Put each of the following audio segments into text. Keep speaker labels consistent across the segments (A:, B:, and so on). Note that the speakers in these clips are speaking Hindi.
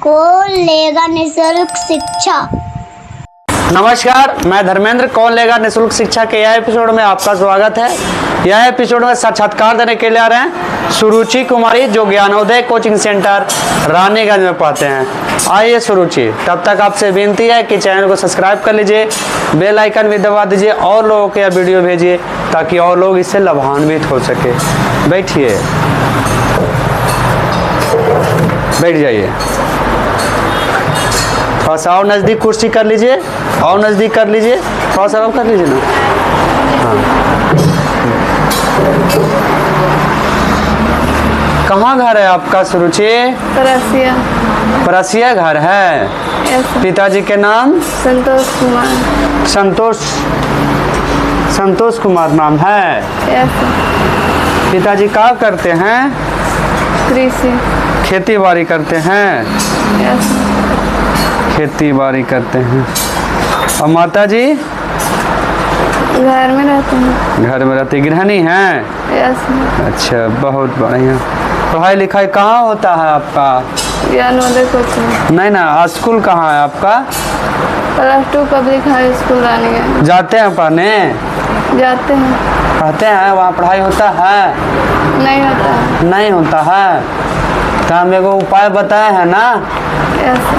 A: को लेगा निःशुल्क शिक्षा।
B: नमस्कार, मैं धर्मेंद्र कौन लेगा निःशुल्क शिक्षा के यह एपिसोड में आपका स्वागत है। यह एपिसोड में साक्षात्कार देने के लिए आ रहे हैं सुरुचि कुमारी, जो ज्ञानोदय कोचिंग सेंटर रानीगंज में पढ़ते हैं। आइए सुरुचि, तब तक आपसे विनती है कि चैनल को सब्सक्राइब कर लीजिए, बेल आइकन भी दबा दीजिए और लोगों को यह वीडियो भेजिए ताकि और लोग इससे लाभान्वित हो सके। बैठिए, बैठ जाइए, थोड़ा सा और नज़दीक कुर्सी कर लीजिए, और नज़दीक कर लीजिए, थोड़ा सा और कर लीजिए ना। हाँ, कहाँ घर है आपका सुरुचि?
C: परसिया।
B: परसिया घर है। पिताजी के नाम?
C: संतोष कुमार।
B: संतोष कुमार नाम है। पिताजी क्या करते हैं?
C: कृषि।
B: खेती बाड़ी करते हैं। खेती बाड़ी करते हैं। और माता जी?
C: घर में रहते हैं।
B: घर में रहती, गृहिणी हैं? अच्छा, बहुत बढ़िया। पढ़ाई लिखाई कहाँ होता है आपका?
C: ज्ञानोदय कोचिंग।
B: नहीं ना, स्कूल कहाँ है आपका?
C: +2 पब्लिक हाई स्कूल रानीगंज।
B: जाते हैं पढ़ने?
C: जाते हैं।
B: पढ़ते हैं, वहाँ पढ़ाई होता है?
C: नहीं होता है।
B: नहीं होता है तो हम एगो उपाय बताए हैं ना।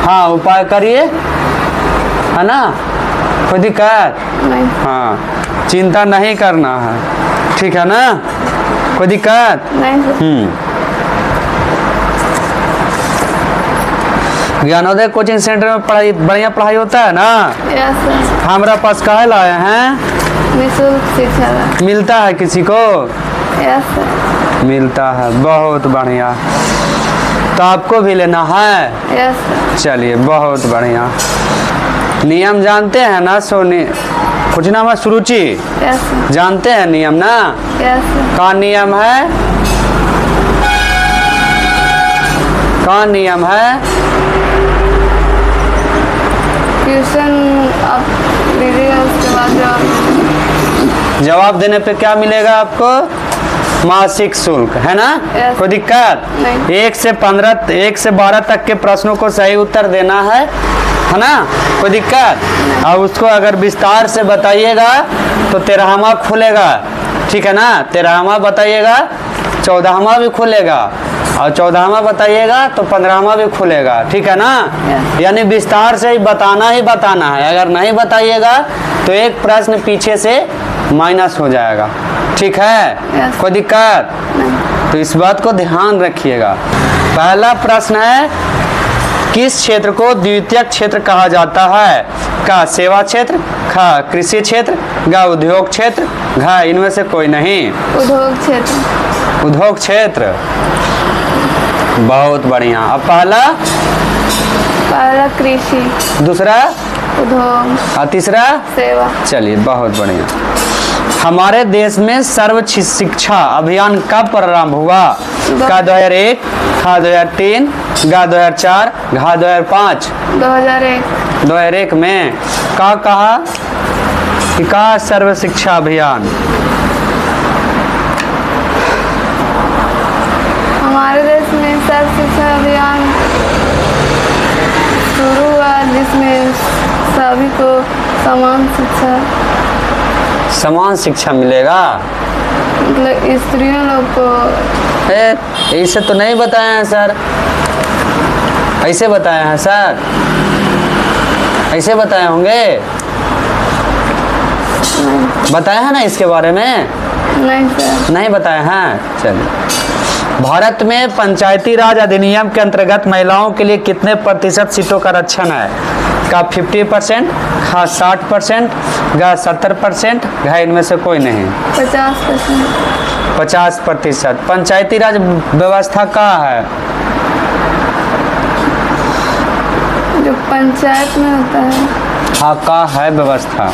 B: हाँ, उपाय करिए, है ना, कोई दिक्कत
C: नहीं।
B: हाँ, चिंता नहीं करना है, ठीक है ना, कोई दिक्कत
C: नहीं।
B: ज्ञानोदय कोचिंग सेंटर में पढ़ाई, बढ़िया पढ़ाई होता है ना। हमारा पास काहे लाए हैं?
C: निःशुल्क शिक्षा
B: मिलता है किसी को? मिलता है, बहुत बढ़िया। तो आपको भी लेना है? चलिए, बहुत बढ़िया। नियम जानते हैं ना सोनी? कुछ नाम है सुरुचि? जानते हैं नियम ना? कौन नियम है? कौन नियम है?
C: ट्यूशन आप दीजिएगा, उसके बाद
B: जवाब देने पे क्या मिलेगा आपको? मासिक शुल्क, है ना। कोई दिक्कत
C: नहीं।
B: 1 से 12 तक के प्रश्नों को सही उत्तर देना है ना, कोई दिक्कत। और उसको अगर विस्तार से बताइएगा तो 13वां खुलेगा, ठीक है ना। 13वां बताइएगा, 14वां भी खुलेगा, और 14वां बताइएगा तो 15वां भी खुलेगा, ठीक है ना। यानी विस्तार से ही बताना है। अगर नहीं बताइएगा तो एक प्रश्न पीछे से माइनस हो जाएगा, ठीक है। कोई दिक्कत? तो इस बात को ध्यान रखिएगा। पहला प्रश्न है, किस क्षेत्र को द्वितीयक क्षेत्र कहा जाता है? का सेवा क्षेत्र, खा कृषि क्षेत्र, गा उद्योग क्षेत्र, घा इनमें से कोई नहीं।
C: उद्योग क्षेत्र।
B: उद्योग क्षेत्र, बहुत बढ़िया। अब पहला
C: कृषि,
B: दूसरा
C: उद्योग
B: और तीसरा
C: सेवा।
B: चलिए, बहुत बढ़िया। हमारे देश में सर्व शिक्षा अभियान कब प्रारंभ हुआ? का 2001, खा 2003, गा 2004, घा 2005। 2001 में का कहा कि का सर्व शिक्षा अभियान?
C: हमारे देश में सर्व शिक्षा अभियान शुरू हुआ, जिसमें सभी को
B: समान शिक्षा मिलेगा।
C: मतलब स्त्रियों लोग को
B: ऐसे तो नहीं बताए हैं सर, ऐसे बताए हैं सर, ऐसे बताए होंगे, बताए हैं ना इसके बारे में?
C: नहीं सर,
B: नहीं बताए हैं। चलिए, भारत में पंचायती राज अधिनियम के अंतर्गत महिलाओं के लिए कितने प्रतिशत सीटों का आरक्षण है? का 50%, खा 60%, गा 70%, घा इनमें से कोई नहीं।
C: 50%।
B: 50%। पंचायती राज व्यवस्था का है?
C: जो पंचायत में होता है।
B: हाँ, का है व्यवस्था?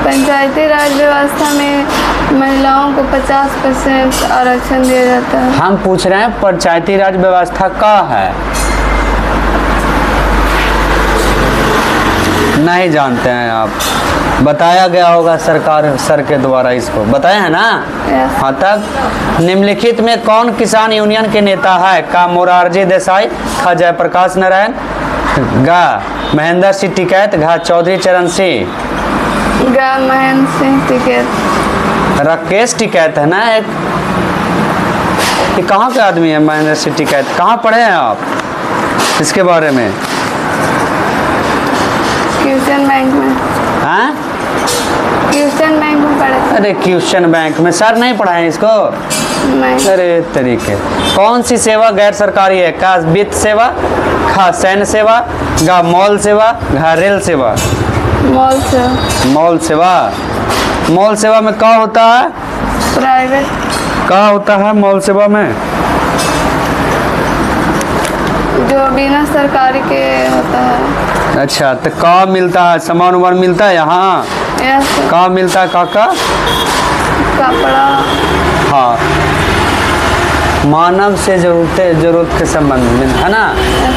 C: पंचायती राज व्यवस्था में महिलाओं को 50% आरक्षण दिया जाता है।
B: हम पूछ रहे हैं पंचायती राज व्यवस्था का है? नहीं जानते हैं आप? बताया गया होगा सरकार सर के द्वारा, इसको बताया है ना।
C: यस।
B: हाँ, तब निम्नलिखित में कौन किसान यूनियन के नेता है? का मोरारजी देसाई, खा जयप्रकाश नारायण, गा महेंद्र सिंह टिकैत, घा चौधरी चरण सिंह।
C: गा महेंद्र सिंह टिकैत।
B: राकेश टिकैत है ना एक, ये कहाँ के आदमी है महेंद्र सिंह टिकैत? कहाँ पढ़े हैं आप इसके बारे में?
C: क्वेश्चन बैंक में।
B: हाँ,
C: क्वेश्चन बैंक में पढ़े थे।
B: अरे क्वेश्चन बैंक में सर नहीं पढ़ाए इसको?
C: नहीं।
B: अरे तरीके। कौन सी सेवा गैर सरकारी है? का वित्त सेवा, खा सैन्य सेवा, गा मॉल सेवा, घा रेल सेवा।
C: मॉल से।
B: मॉल सेवा। मॉल सेवा में क्या होता है?
C: प्राइवेट।
B: क्या होता है मॉल सेवा में?
C: जो बिना सरकारी के होता है।
B: अच्छा, तो क्या मिलता है? सामान वामान मिलता है यहाँ?
C: यस।
B: क्या मिलता है काका?
C: कपड़ा।
B: हाँ, मानव से जरूरत के संबंध में है ना,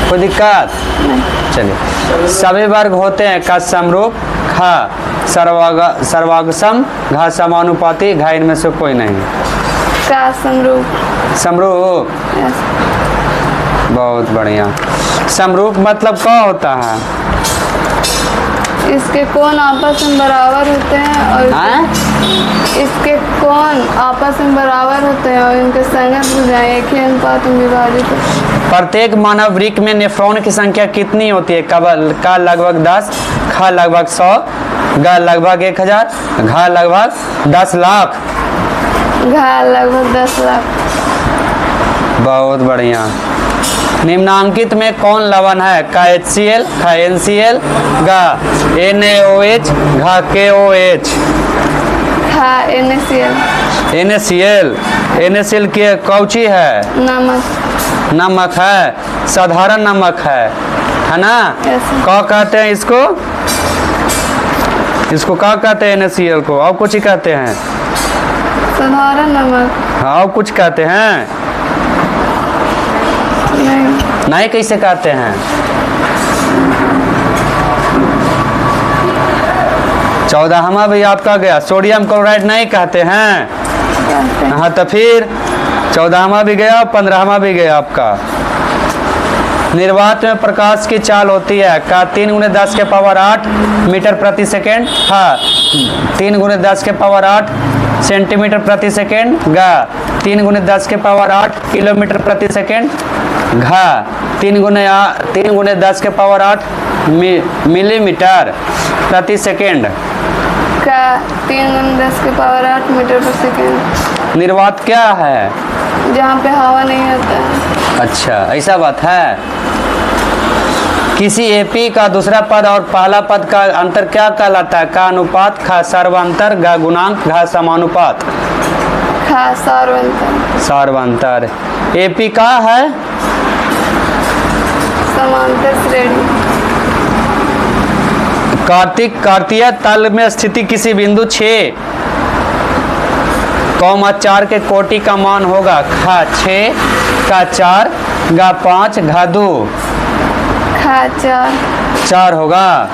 B: कोई दिक्कत? चलिए, सभी वर्ग होते हैं का समरूप, खा सर्वागसम, घा समानुपाती, घा इनमें से कोई नहीं।
C: का समरूप।
B: समरूप।
C: यस।
B: बहुत बढ़िया। समरूप मतलब क्या होता है?
C: इसके कौन आपस में बराबर होते हैं और
B: हाँ?
C: इसके कौन आपस में बराबर होते हैं और इनके संगत भुजाएं एक ही अनुपात में विभाजित होते हैं।
B: प्रत्येक मानव वृक्क में नेफ्रॉन की संख्या कितनी होती है? का लगभग 10, खा लगभग 100, गा लगभग 1000, घा लगभग 10 लाख।
C: घा लगभग 10 लाख।
B: बहुत बढ़िया। निम्नांकित में कौन लवण है? का HCl, खा NCl, गा NaOH, घा KOH।
C: खा NaCl।
B: NaCl की कौची है?
C: नमक।
B: नमक है, साधारण नमक है ना?
C: Yes.
B: क्या कहते हैं इसको? इसको क्या कहते हैं? NaCl को और कुछ ही कहते हैं?
C: साधारण नमक।
B: हाँ, और कुछ कहते हैं? नहीं, कैसे कहते हैं? 14वां भी आपका गया। सोडियम क्लोराइड नहीं कहते हैं?
C: कहते हैं।
B: हाँ, तो फिर 14वां भी गया, 15वां भी गया आपका। निर्वात में प्रकाश की चाल होती है का 3 × 10 के पावर 8 मीटर प्रति सेकेंड, हाँ 3 × 10 के पावर 8 सेंटीमीटर प्रति सेकेंड, गा 3 × 10 के पावर 8 किलोमीटर प्रति सेकेंड, घा 3 × 10 के पावर 8 मिलीमीटर प्रति सेकेंड।
C: का 3 × 10 के पावर 8 मीटर पर सेकेंड।
B: निर्वात क्या है?
C: जहाँ पे हवा नहीं होता है।
B: अच्छा, ऐसा बात है। किसी एपी का दूसरा पद और पहला पद का अंतर क्या कहलाता है? का अनुपात, खा सर्वांतर, गा गुणांक, घा समानुपात।
C: खा सार्वंतर।
B: सार्वंतर। एपी का है? समांतर
C: श्रेणी।
B: कार्तीय तल में स्थिति किसी बिंदु 6, 4 के कोटि का मान होगा? खा 6, का 4, गा 5, घा 2।
C: खा
B: 4 होगा।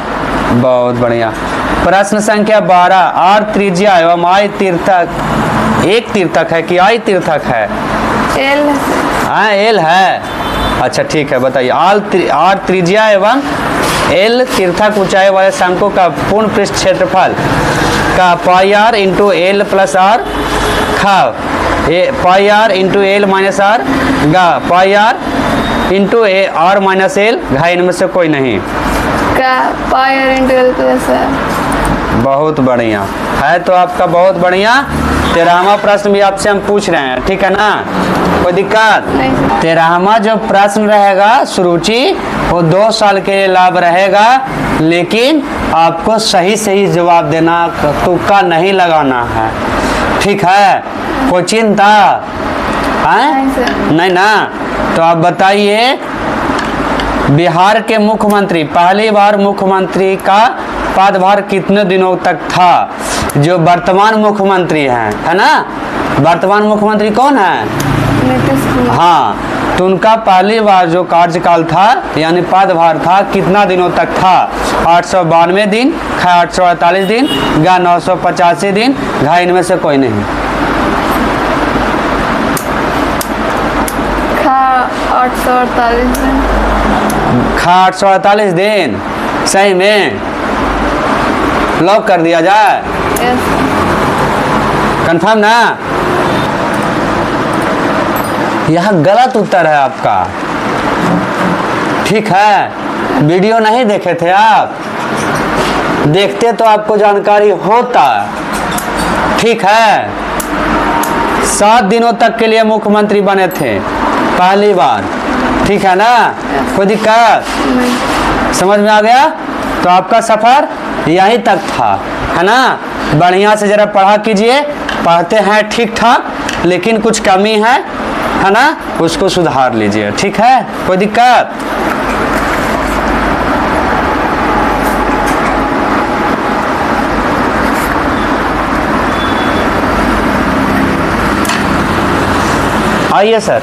B: बहुत बढ़िया। प्रश्न संख्या 12। आर त्रिज्या एवं आई तीर्थक एक तीर्थक है कि आई तीर्थक है?
C: एल।
B: हाँ, एल है। अच्छा ठीक है, बताइए। आर त्रिज्या एवं एल तीर्थक ऊंचाई वाले शंकु का पूर्ण पृष्ठ क्षेत्रफल का pi R into L plus R, खा pi R into L minus R, गा pi R into R minus L, घा इनमें से कोई नहीं।
C: का pi R into L plus R.
B: बहुत बढ़िया है। तो आपका बहुत बढ़िया 13वां प्रश्न भी आपसे हम पूछ रहे हैं, ठीक है ना? कोई दिक्कत
C: नहीं।
B: 13वां जो प्रश्न रहेगा सुरुचि, वो 2 साल के लिए लाभ रहेगा, लेकिन आपको सही जवाब देना, तुक्का नहीं लगाना है, ठीक है? कोई चिंता है? नहीं ना? तो आप बताइए, बिहार के मुख्यमंत्री पहली बार मुख्यमंत्री का पदभार कितने दिनों तक था? जो वर्तमान मुख्यमंत्री हैं, है ना? वर्तमान मुख्यमंत्री कौन है?
C: नीतीश कुमार।
B: हाँ, तो उनका पहली बार जो कार्यकाल था यानी पदभार था कितना दिनों तक था? 892 दिन, खा 848 दिन, गा 985 दिन, घा इनमें से कोई नहीं।
C: खा 848 दिन।
B: खा 848 दिन, सही में लॉक कर दिया जाए?
C: यस।
B: कंफर्म ना? यह गलत उत्तर है आपका। ठीक है, वीडियो नहीं देखे थे आप? देखते तो आपको जानकारी होता। ठीक है, 7 दिनों तक के लिए मुख्यमंत्री बने थे पहली बार। ठीक है ना? कोई दिक्कत? समझ में आ गया? तो आपका सफर यहीं तक था, है ना? बढ़िया से जरा पढ़ा कीजिए। पढ़ते हैं ठीक ठाक, लेकिन कुछ कमी है ना? उसको सुधार लीजिए। ठीक है, कोई दिक्कत? आइए सर,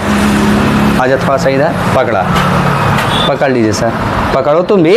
B: आजा थोड़ा सा इधर पकड़ा, पकड़ लीजिए सर, पकड़ो तुम भी।